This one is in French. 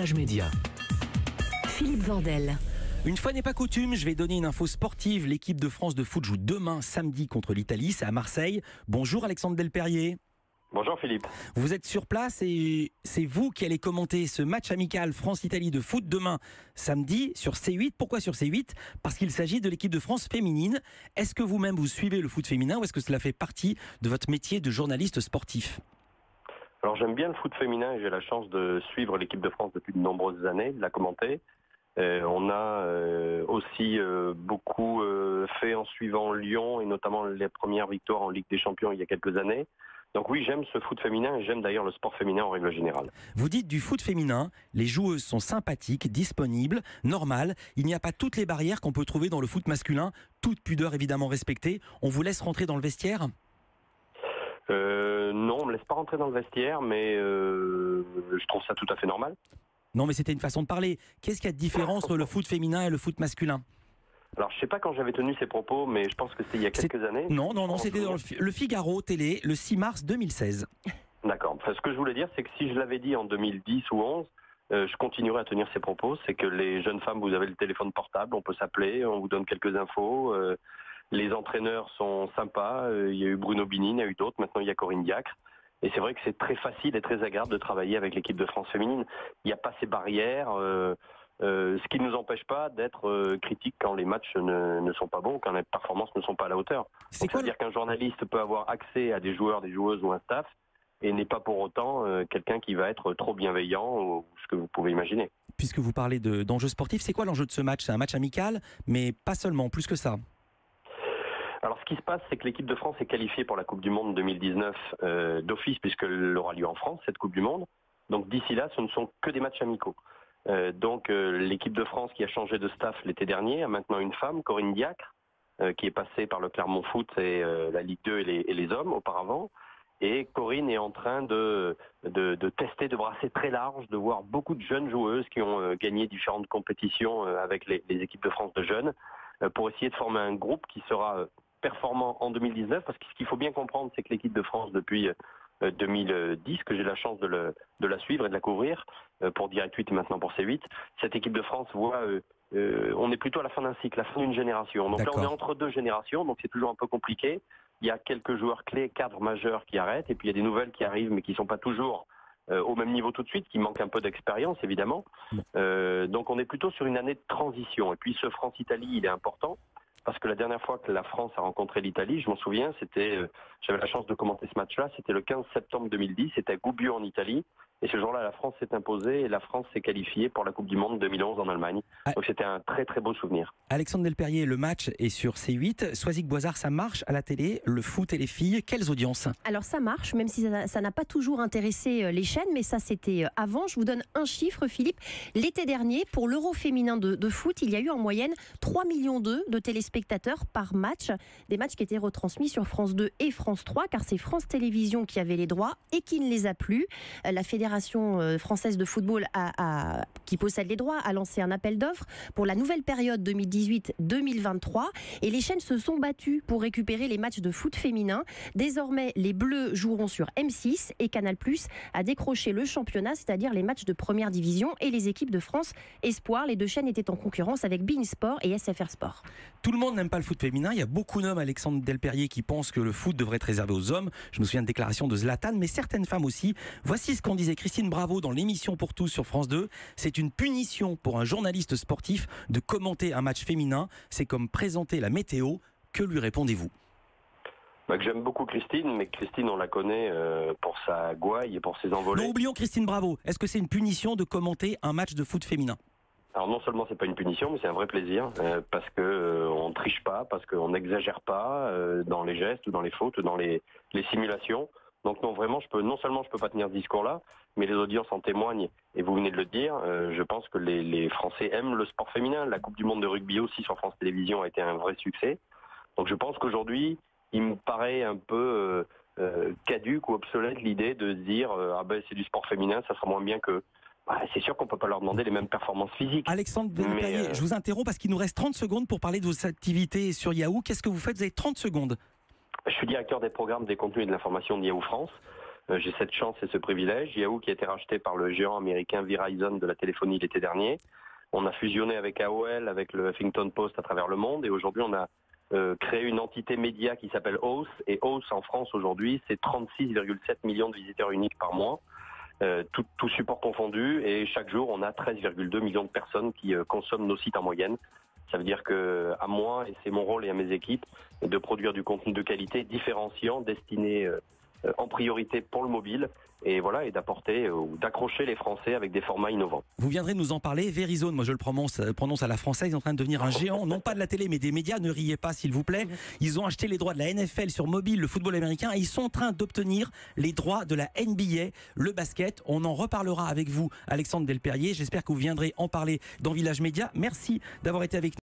Village Média. Philippe Vandel. Une fois n'est pas coutume, je vais donner une info sportive. L'équipe de France de foot joue demain, samedi, contre l'Italie. C'est à Marseille. Bonjour Alexandre Delperrier. Bonjour Philippe. Vous êtes sur place et c'est vous qui allez commenter ce match amical France-Italie de foot demain, samedi, sur C8. Pourquoi sur C8 ? Parce qu'il s'agit de l'équipe de France féminine. Est-ce que vous-même vous suivez le foot féminin ou est-ce que cela fait partie de votre métier de journaliste sportif ? Alors j'aime bien le foot féminin et j'ai la chance de suivre l'équipe de France depuis de nombreuses années, de la commenter. On a aussi beaucoup fait en suivant Lyon et notamment les premières victoires en Ligue des Champions il y a quelques années. Donc oui, j'aime ce foot féminin et j'aime d'ailleurs le sport féminin en règle générale. Vous dites du foot féminin, les joueuses sont sympathiques, disponibles, normales. Il n'y a pas toutes les barrières qu'on peut trouver dans le foot masculin, toute pudeur évidemment respectée. On vous laisse rentrer dans le vestiaire ? Non, on ne me laisse pas rentrer dans le vestiaire, mais je trouve ça tout à fait normal. Non, mais c'était une façon de parler. Qu'est-ce qu'il y a de différent entre le foot féminin et le foot masculin ? Alors, je ne sais pas quand j'avais tenu ces propos, mais je pense que c'était il y a quelques années. Non, c'était dans le Figaro télé, le 6 mars 2016. D'accord. Enfin, ce que je voulais dire, c'est que si je l'avais dit en 2010 ou 11, je continuerai à tenir ces propos. C'est que les jeunes femmes, vous avez le téléphone portable, on peut s'appeler, on vous donne quelques infos. Les entraîneurs sont sympas. Il y a eu Bruno Bini, il y a eu d'autres. Maintenant, il y a Corinne Diacre. Et c'est vrai que c'est très facile et très agréable de travailler avec l'équipe de France féminine. Il n'y a pas ces barrières, ce qui ne nous empêche pas d'être critiques quand les matchs ne sont pas bons, quand les performances ne sont pas à la hauteur. C'est-à-dire qu'un journaliste peut avoir accès à des joueurs, des joueuses ou un staff et n'est pas pour autant quelqu'un qui va être trop bienveillant ou ce que vous pouvez imaginer. Puisque vous parlez d'enjeux sportifs, c'est quoi l'enjeu de ce match ? C'est un match amical, mais pas seulement, plus que ça. Alors ce qui se passe, c'est que l'équipe de France est qualifiée pour la Coupe du Monde 2019 d'office, puisqu'elle aura lieu en France, cette Coupe du Monde. Donc d'ici là, ce ne sont que des matchs amicaux. Donc l'équipe de France qui a changé de staff l'été dernier a maintenant une femme, Corinne Diacre, qui est passée par le Clermont Foot et la Ligue 2 et les hommes auparavant. Et Corinne est en train de tester, de brasser très large, de voir beaucoup de jeunes joueuses qui ont gagné différentes compétitions avec les équipes de France de jeunes, pour essayer de former un groupe qui sera performant en 2019, parce que ce qu'il faut bien comprendre, c'est que l'équipe de France, depuis 2010, que j'ai la chance de la suivre et de la couvrir, pour Direct 8 et maintenant pour C8, cette équipe de France voit, on est plutôt à la fin d'un cycle, la fin d'une génération. Donc là, on est entre deux générations, donc c'est toujours un peu compliqué. Il y a quelques joueurs clés, cadres majeurs qui arrêtent, et puis il y a des nouvelles qui arrivent, mais qui ne sont pas toujours au même niveau tout de suite, qui manquent un peu d'expérience, évidemment. Donc on est plutôt sur une année de transition. Et puis ce France-Italie, il est important, parce que la dernière fois que la France a rencontré l'Italie, je m'en souviens, j'avais la chance de commenter ce match-là, c'était le 15 septembre 2010, c'était à Gubbio en Italie, et ce jour-là, la France s'est imposée et la France s'est qualifiée pour la Coupe du Monde 2011 en Allemagne. Donc c'était un très très beau souvenir. Alexandre Delperrier, le match est sur C8. Soisy-Boisard, ça marche à la télé, le foot et les filles. Quelles audiences ? Alors ça marche, même si ça n'a pas toujours intéressé les chaînes, mais ça c'était avant. Je vous donne un chiffre, Philippe. L'été dernier, pour l'Euro féminin de foot, il y a eu en moyenne 3,2 millions de téléspectateurs par match. Des matchs qui étaient retransmis sur France 2 et France 3, car c'est France Télévisions qui avait les droits et qui ne les a plus. La Fédération française de football qui possède les droits a lancé un appel d'offres pour la nouvelle période 2018-2023 et les chaînes se sont battues pour récupérer les matchs de foot féminin. Désormais, les Bleus joueront sur M6 et Canal+ a décroché le championnat, c'est-à-dire les matchs de première division et les équipes de France Espoir. Les deux chaînes étaient en concurrence avec beIN Sport et SFR Sport. Tout le monde n'aime pas le foot féminin. Il y a beaucoup d'hommes, Alexandre Delperrier, qui pensent que le foot devrait être réservé aux hommes. Je me souviens de déclarations de Zlatan, mais certaines femmes aussi. Voici ce qu'en disait Christine Bravo dans l'émission Pour tous sur France 2. C'est une punition pour un journaliste sportif de commenter un match féminin. C'est comme présenter la météo. Que lui répondez-vous ? J'aime beaucoup Christine, mais Christine, on la connaît pour sa gouaille et pour ses envolées. Non, oublions Christine Bravo. Est-ce que c'est une punition de commenter un match de foot féminin ? Alors non seulement c'est pas une punition, mais c'est un vrai plaisir, parce que on triche pas, parce qu'on n'exagère pas dans les gestes ou dans les fautes, ou dans les simulations. Donc non, vraiment, non seulement je peux pas tenir ce discours-là, mais les audiences en témoignent. Et vous venez de le dire, je pense que les Français aiment le sport féminin. La Coupe du Monde de rugby aussi sur France Télévisions a été un vrai succès. Donc je pense qu'aujourd'hui, il me paraît un peu caduque ou obsolète l'idée de se dire c'est du sport féminin, ça sera moins bien que... c'est sûr qu'on ne peut pas leur demander les mêmes performances physiques. Alexandre Delperrier, je vous interromps parce qu'il nous reste 30 secondes pour parler de vos activités sur Yahoo. Qu'est-ce que vous faites ? Vous avez 30 secondes. Je suis directeur des programmes, des contenus et de l'information de Yahoo France. J'ai cette chance et ce privilège. Yahoo qui a été racheté par le géant américain Verizon de la téléphonie l'été dernier. On a fusionné avec AOL, avec le Huffington Post à travers le monde et aujourd'hui on a créé une entité média qui s'appelle Oath. Et Oath en France aujourd'hui, c'est 36,7 millions de visiteurs uniques par mois. Tout support confondu, et chaque jour on a 13,2 millions de personnes qui consomment nos sites en moyenne. Ça veut dire que à moi, et c'est mon rôle et à mes équipes, de produire du contenu de qualité différenciant, destiné en priorité pour le mobile, et voilà, et d'apporter ou d'accrocher les Français avec des formats innovants. Vous viendrez nous en parler. Verizon, moi je le prononce à la française, ils sont en train de devenir un géant, non pas de la télé mais des médias, ne riez pas s'il vous plaît. Ils ont acheté les droits de la NFL sur mobile, le football américain, et ils sont en train d'obtenir les droits de la NBA, le basket. On en reparlera avec vous, Alexandre Delperrier. J'espère que vous viendrez en parler dans Village Média. Merci d'avoir été avec nous.